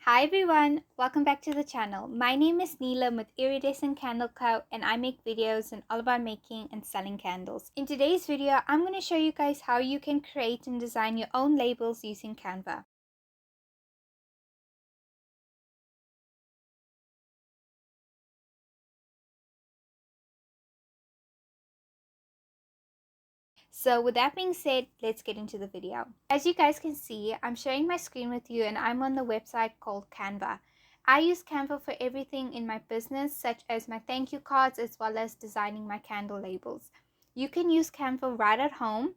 Hi everyone, welcome back to the channel. My name is Neelam with Iridescent Candle Co. and I make videos and all about making and selling candles. In today's video, I'm going to show you guys how you can create and design your own labels using Canva. So with that being said, let's get into the video. As you guys can see, I'm sharing my screen with you and I'm on the website called Canva. I use Canva for everything in my business, such as my thank you cards as well as designing my candle labels. You can use Canva right at home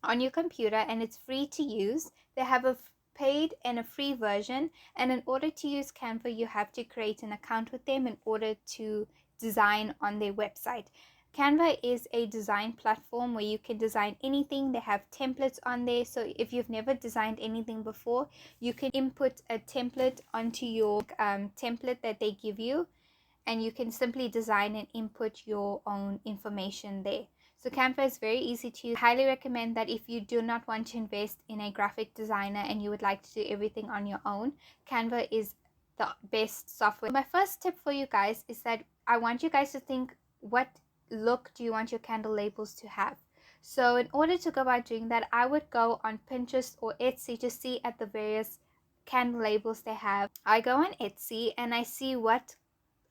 on your computer and it's free to use. They have a paid and a free version, and in order to use Canva you have to create an account with them in order to design on their website. Canva is a design platform where you can design anything. They have templates on there, so if you've never designed anything before, you can input a template onto your template that they give you, and you can simply design and input your own information there. So Canva is very easy to use. I highly recommend that if you do not want to invest in a graphic designer and you would like to do everything on your own, Canva is the best software. My first tip for you guys is that I want you guys to think, what look do you want your candle labels to have? So in order to go about doing that, I would go on Pinterest or Etsy to see at the various candle labels they have. I go on Etsy and I see what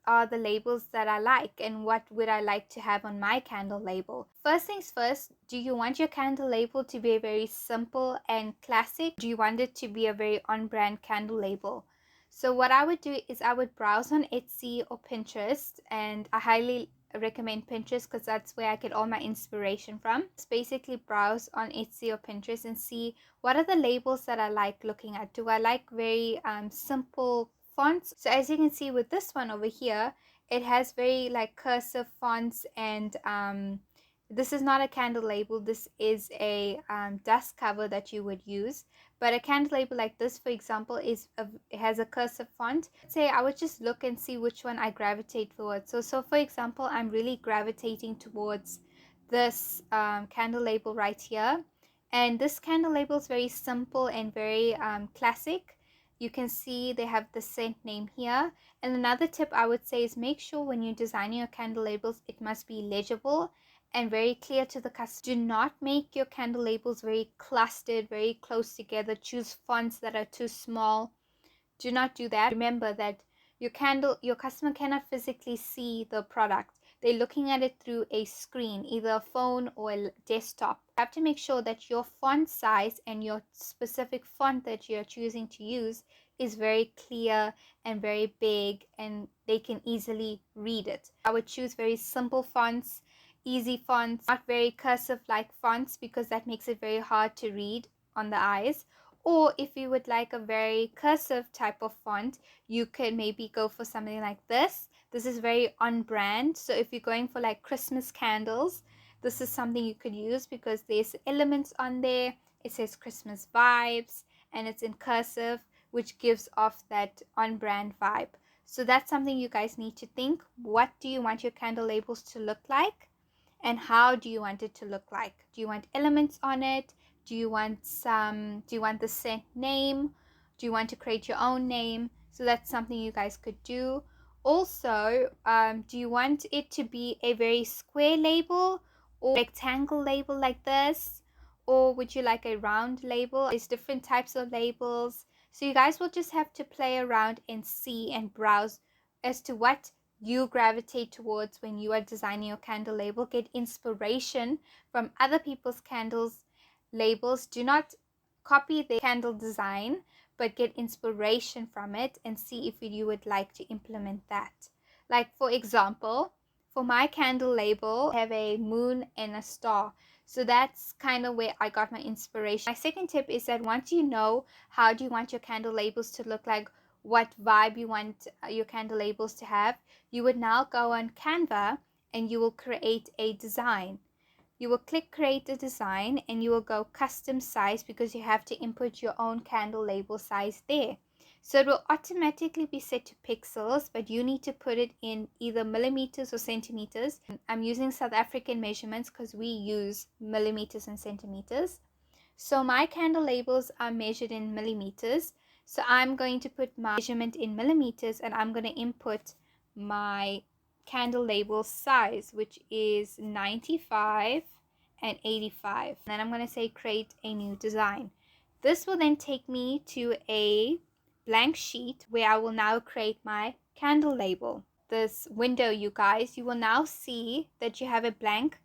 are the labels that I like and what would I like to have on my candle label. First things first, do you want your candle label to be very simple and classic? Do you want it to be a very on-brand candle label? So what I would do is I would browse on Etsy or Pinterest, and I highly recommend Pinterest because that's where I get all my inspiration from. Just basically browse on Etsy or Pinterest and see what are the labels that I like looking at. Do I like very simple fonts? So as you can see with this one over here, it has very like cursive fonts, and this is not a candle label, this is a dust cover that you would use. But a candle label like this, for example, it has a cursive font. Let's say I would just look and see which one I gravitate towards. So for example, I'm really gravitating towards this candle label right here, and this candle label is very simple and very classic. You can see they have the scent name here. And another tip I would say is make sure when you're designing your candle labels, it must be legible and very clear to the customer. Do not make your candle labels very clustered, very close together. Choose fonts that are too small. Do not do that. Remember that your customer cannot physically see the product. They're looking at it through a screen, either a phone or a desktop. You have to make sure that your font size and your specific font that you're choosing to use is very clear and very big, and they can easily read it. I would choose very simple fonts, easy fonts, not very cursive like fonts, because that makes it very hard to read on the eyes. Or if you would like a very cursive type of font, you could maybe go for something like this. This is very on brand. So if you're going for like Christmas candles, this is something you could use because there's elements on there. It says Christmas vibes and it's in cursive, which gives off that on brand vibe. So that's something you guys need to think. What do you want your candle labels to look like? And how do you want it to look like? Do you want elements on it? Do you want the scent name? Do you want to create your own name? So that's something you guys could do. Also, do you want it to be a very square label or rectangle label like this? Or would you like a round label? There's different types of labels. So you guys will just have to play around and see and browse as to what you gravitate towards when you are designing your candle label. Get inspiration from other people's candles labels. Do not copy the candle design, but get inspiration from it and see if you would like to implement that. Like for example, for my candle label, I have a moon and a star. So that's kind of where I got my inspiration. My second tip is that once you know how do you want your candle labels to look like, what vibe you want your candle labels to have, you would now go on Canva and you will create a design. You will click create a design and you will go custom size, because you have to input your own candle label size there. So it will automatically be set to pixels, but you need to put it in either millimeters or centimeters. I'm using South African measurements because we use millimeters and centimeters. So my candle labels are measured in millimeters. So I'm going to put my measurement in millimeters, and I'm going to input my candle label size, which is 95 and 85. And then I'm going to say create a new design. This will then take me to a blank sheet where I will now create my candle label. This window, you guys, you will now see that you have a blank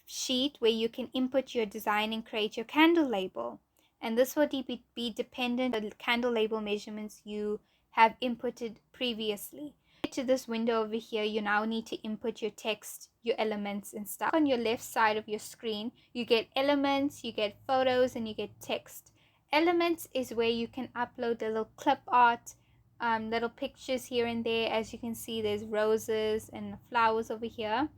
sheet where you can input your design and create your candle label. And this will be dependent on the candle label measurements you have inputted previously. To this window over here, you now need to input your text, your elements and stuff. On your left side of your screen, you get elements, you get photos, and you get text. Elements is where you can upload a little clip art, little pictures here and there. As you can see, there's roses and flowers over here.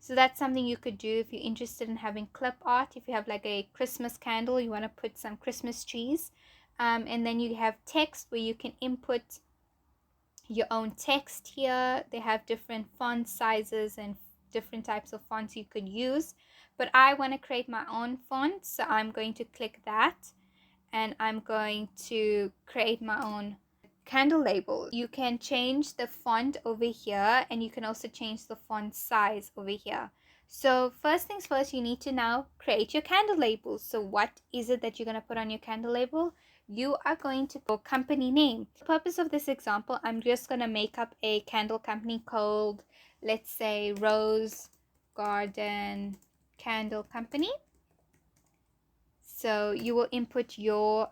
So that's something you could do if you're interested in having clip art. If you have like a Christmas candle, you want to put some Christmas trees. And then you have text where you can input your own text here. They have different font sizes and different types of fonts you could use. But I want to create my own font, so I'm going to click that. And I'm going to create my own candle label. You can change the font over here, and you can also change the font size over here. So first things first, you need to now create your candle label. So what is it that you're going to put on your candle label? You are going to put company name. For the purpose of this example, I'm just going to make up a candle company called, let's say, Rose Garden Candle Company. So you will input your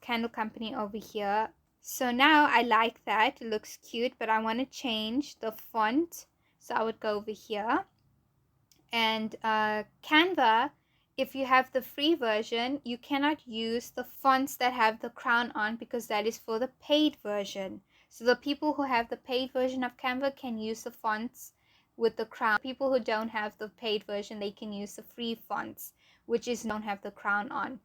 candle company over here. So now I like that, it looks cute, but I want to change the font. So I would go over here. And Canva, if you have the free version, you cannot use the fonts that have the crown on, because that is for the paid version. So the people who have the paid version of Canva can use the fonts with the crown. People who don't have the paid version, they can use the free fonts, which is don't have the crown on.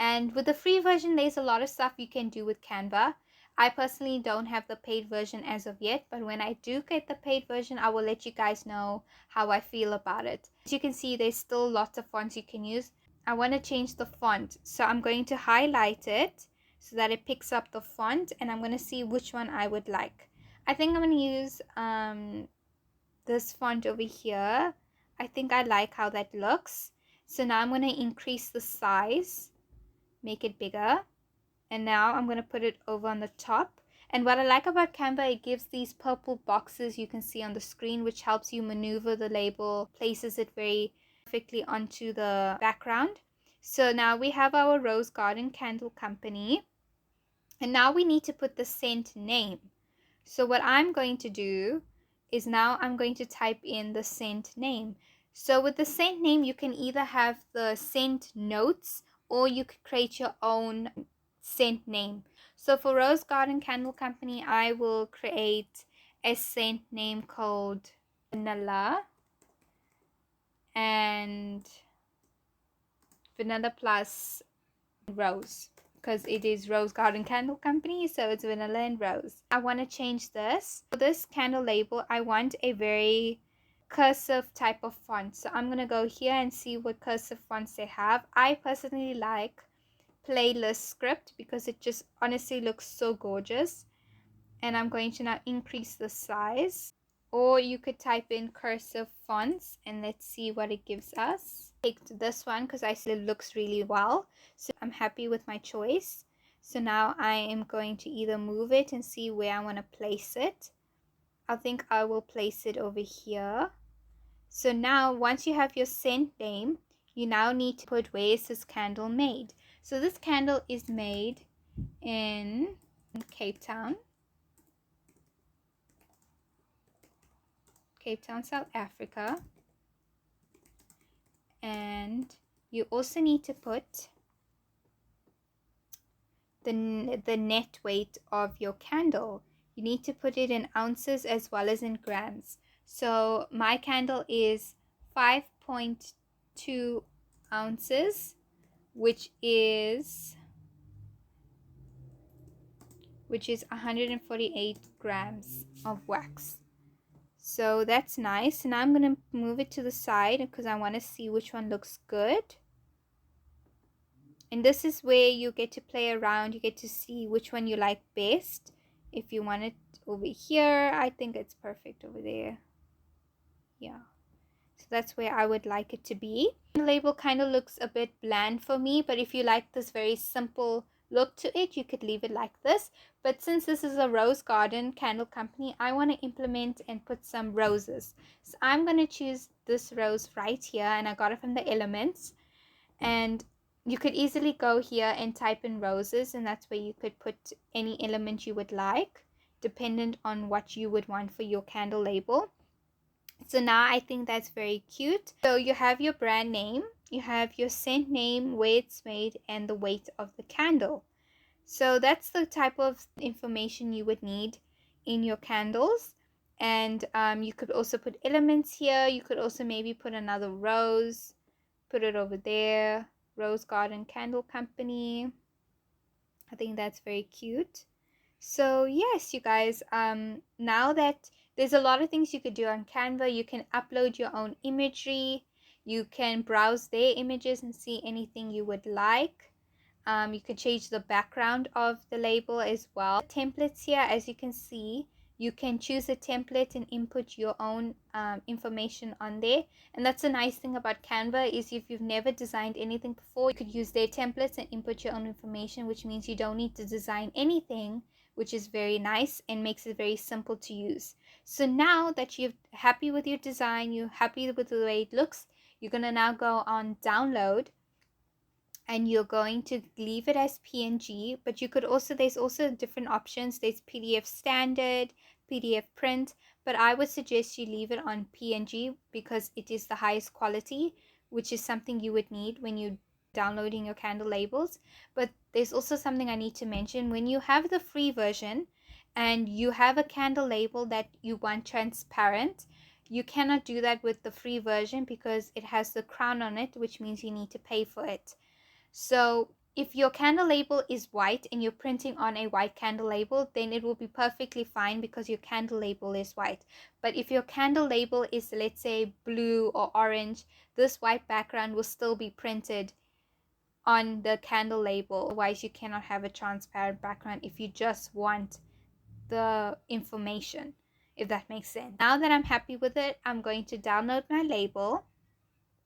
And with the free version, there's a lot of stuff you can do with Canva. I personally don't have the paid version as of yet, but when I do get the paid version, I will let you guys know how I feel about it. As you can see, there's still lots of fonts you can use. I want to change the font, so I'm going to highlight it so that it picks up the font, and I'm going to see which one I would like. I think I'm going to use this font over here. I think I like how that looks. So now I'm going to increase the size, make it bigger, and now I'm going to put it over on the top. And what I like about Canva, it gives these purple boxes you can see on the screen, which helps you maneuver the label, places it very perfectly onto the background. So now we have our Rose Garden Candle Company, and now we need to put the scent name. So what I'm going to do is now I'm going to type in the scent name. So with the scent name, you can either have the scent notes, or you could create your own scent name. So for Rose Garden Candle Company, I will create a scent name called Vanilla, and Vanilla plus Rose, because it is Rose Garden Candle Company, so it's vanilla and rose. I want to change this. For this candle label, I want a very cursive type of font. So I'm going to go here and see what cursive fonts they have. I personally like Playlist Script because it just honestly looks so gorgeous. And I'm going to now increase the size. Or you could type in cursive fonts and let's see what it gives us. Take this one because I see it looks really well. So I'm happy with my choice. So now I am going to either move it and see where I want to place it. I think I will place it over here. So now once you have your scent name, you now need to put where is this candle made. So this candle is made in Cape Town, South Africa. And you also need to put the net weight of your candle. You need to put it in ounces as well as in grams. So my candle is 5.2 ounces, which is 148 grams of wax. So that's nice. And I'm going to move it to the side because I want to see which one looks good. And this is where you get to play around. You get to see which one you like best. If you want it over here, I think it's perfect over there. Yeah. So that's where I would like it to be. The label kind of looks a bit bland for me, but if you like this very simple look to it, you could leave it like this. But since this is a rose garden candle company, I want to implement and put some roses. So I'm going to choose this rose right here, and I got it from the Elements. And you could easily go here and type in roses, and that's where you could put any element you would like, dependent on what you would want for your candle label. So now I think that's very cute. So you have your brand name, you have your scent name, where it's made, and the weight of the candle. So that's the type of information you would need in your candles. And you could also put elements here. You could also maybe put another rose, put it over there, Rose Garden Candle Company. I think that's very cute. So yes, you guys, now that there's a lot of things you could do on Canva, you can upload your own imagery, you can browse their images and see anything you would like. You can change the background of the label as well. Templates here, as you can see, you can choose a template and input your own information on there. And that's a nice thing about Canva, is if you've never designed anything before, you could use their templates and input your own information, which means you don't need to design anything, which is very nice and makes it very simple to use. So now that you're happy with your design, you're happy with the way it looks, you're going to now go on download, and you're going to leave it as PNG, but you could also, there's also different options. There's PDF standard, PDF print, but I would suggest you leave it on PNG because it is the highest quality, which is something you would need when you're downloading your candle labels. But there's also something I need to mention. When you have the free version and you have a candle label that you want transparent, you cannot do that with the free version because it has the crown on it, which means you need to pay for it. So if your candle label is white and you're printing on a white candle label, then it will be perfectly fine because your candle label is white. But if your candle label is, let's say, blue or orange, this white background will still be printed on the candle label. Otherwise, you cannot have a transparent background if you just want the information, if that makes sense. Now that I'm happy with it, I'm going to download my label.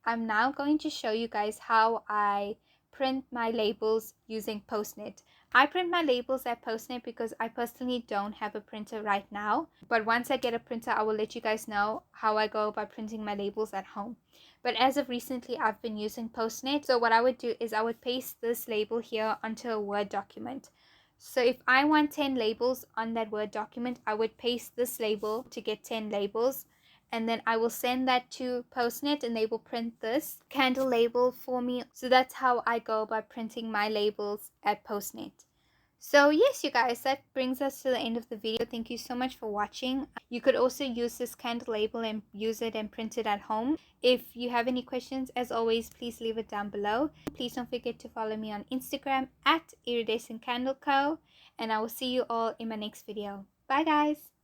I'm now going to show you guys how I print my labels using Postnet. I print my labels at Postnet because I personally don't have a printer right now. But once I get a printer, I will let you guys know how I go about printing my labels at home. But as of recently, I've been using Postnet. So what I would do is I would paste this label here onto a Word document. So if I want 10 labels on that Word document, I would paste this label to get 10 labels. And then I will send that to Postnet and they will print this candle label for me. So that's how I go about printing my labels at Postnet. So yes, you guys, that brings us to the end of the video. Thank you so much for watching. You could also use this candle label and use it and print it at home. If you have any questions, as always, please leave it down below. Please don't forget to follow me on Instagram at Iridescent Candle Co. And I will see you all in my next video. Bye guys!